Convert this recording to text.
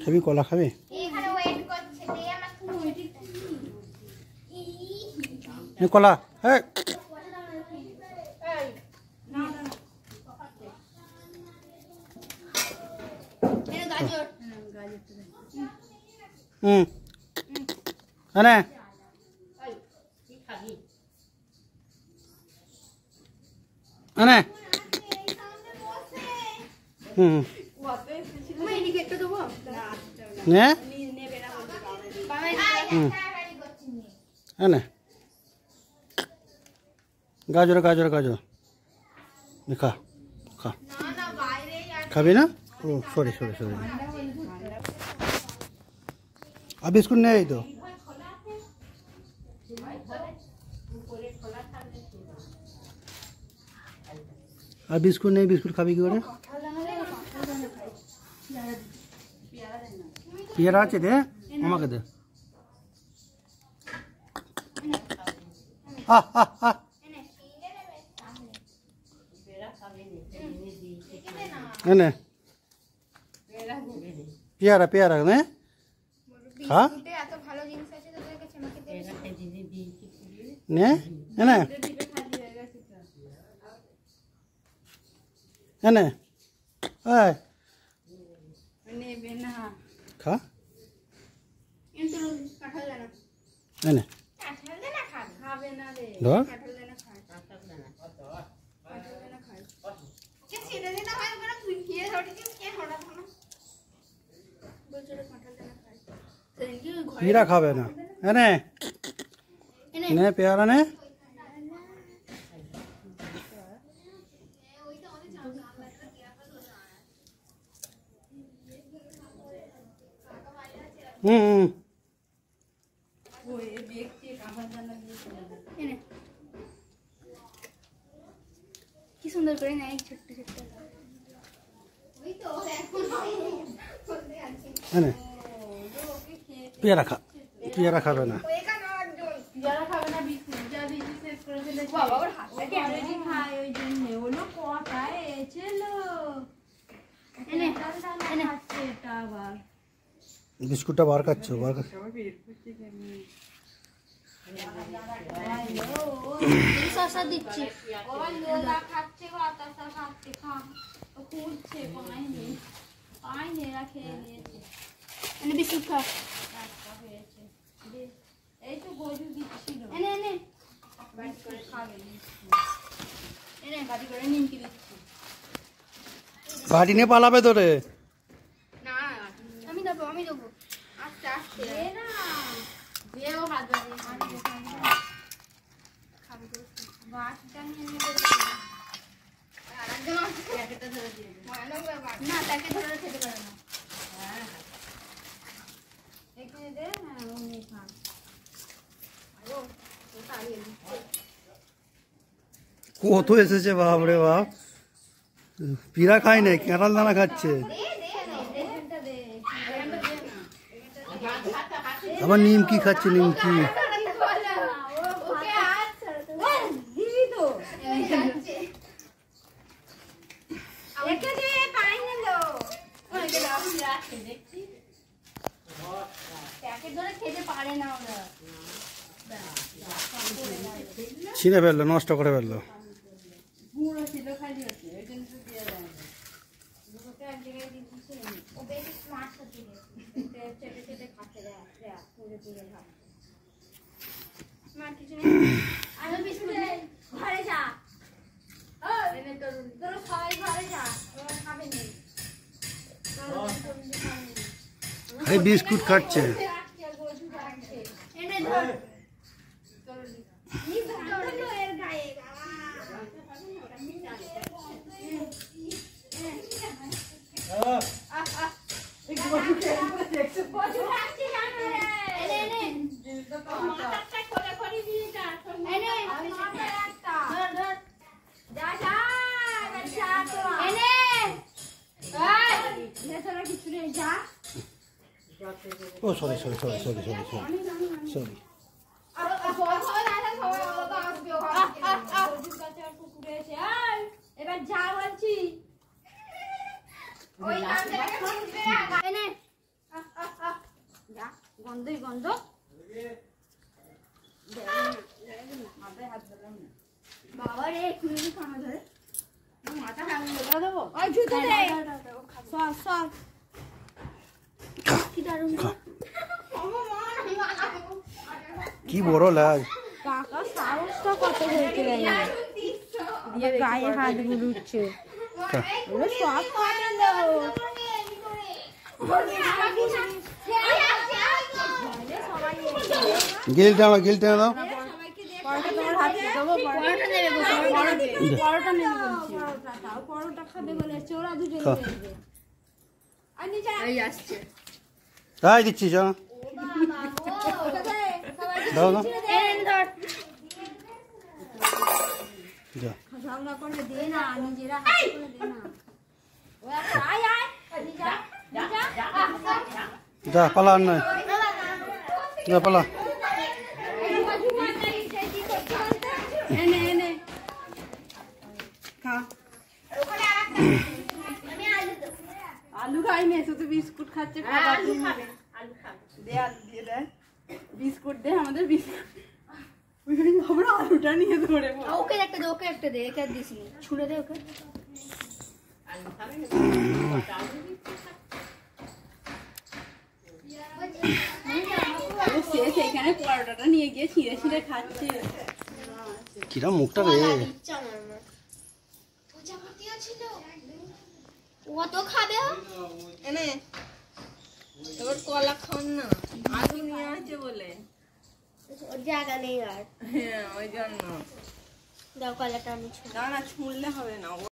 খাবি কলা খাবি? কলা হ্যাঁ আনে আনে আনে গাজর গাজর গাজর খা খা খাবি না? ও সরি সরি সরি আর বিস্কুট নেই তো আর বিস্কুট নেই বিস্কুট খাবি কি করে? পেয়ারা আছে দে আমাকে দে পেয়ারা পেয়ারা নে খা নে এনে এনে খা এনে ধর हीरा खावे ना एने ने प्यारा ने কি সুন্দর করে নাই ছোট ছোট ওই তো এখন এনে পেয়ারা খা পেয়ারা খাবে না যারা খাবে না বিস্কুট যা বিস্কুট শেষ করে ফেলেছে বাবা ওর হাতটা কেমন খায় ওই জন্য ওলো কটায় এছিল এনে এনে খাচ্ছে এটা আবার বিস্কুটটা বার খাচ্ছো বার খাচ্ছো শসা দিচ্ছি ওই লোলা খাচ্ছে বাতাসা খাচ্ছে খা ও খুঁজছে পায়নি পায়নি রাখে নিয়েছে এনে বিস্কুট খা হয়েছে এই তো গজু দিচ্ছিল এনে এনে বাড়ি করে খাবে এনে বাড়ি করে নিমকি দিচ্ছি বাড়ি নিয়ে পালাবে তোরে না আমি দেবো আস্তে আস্তে না যেও হাত বাড়িয়ে খাবে বাসটা নিয়ে নেবে আরেকজন প্যাকেটটা ধরে দিয়ে না তাকে ধরে খেতে পারে না হ্যাঁ এখানে দে হ্যাঁ উনি খান কত এসেছে বাপ রে বাপ পিরা খাই নাই কেঁড়াল দানা খাচ্ছে আবার নিমকি খাচ্ছে নিমকি ছিঁড়ে ফেললো নষ্ট করে ফেললো ঘরে যা ঘরে যা খাবে নেই আরে বিস্কুট খাচ্ছে এনে ধর নি ধর এর গায়ে ও sorry sorry sorry sorry sorry sorry এবার যা বলছি ওই হাত দিলাম না। বাবা রে এক্ষুনি খাওয়া ধরে মাথা সামনে ধরে দেবো। ওই জুতো দে। সর সর। কি দারুণ খা। কি বড় লাজ। কাকা সাহসটা কত হয়েছে রে? দিয়ে গায়ে হাত বুলুচ্ছে। খা। ওরে সব খাবে না। গিল টানো গিল টানো। পরোটা তোমার হাতে দেবো। পরোটা নেবে গো, পরোটা নেবে। পরোটা নেবে বলছি। পরোটা দাও, পরোটা খাবে বলেছে ওরা দুজনে খা। নেবে। আর নিচে এই আসছে। তাই দিচ্ছি চ। দাও দাও। যা। ঝগড়া করে দে না, নিজেরা হাতে করে দে না। ওই আয় আয়, যা যা। যা পালা আর নয়। যা পালা। এনে এনে খা। আলু খাইনি, শুধু বিস্কুট খাচ্ছে। আলু খাবে, আলু খাবে। দে আলু দিয়ে দে, বিস্কুট দে আমাদের বিস্কুট। আমরা আলুটা নিয়ে ধরে বল। ওকে একটা দে, ওকে একটা দে, একে দিছি ছুঁড়ে দে ওকে। আলু খাবে না? ও শেষ এইখানে পরোটাটা নিয়ে গিয়ে ছিঁড়ে ছিঁড়ে খাচ্ছে। কিরা মুখটা রে। ও তো খাবে। এনে এবার কলা খান না, আলু নিয়ে আছে বলে। ওর জায়গা নেই আর। হ্যাঁ ওই জন্য। দাও কলাটা আমি ছুঁড়ে। না না ছুঁড়লে হবে না, ও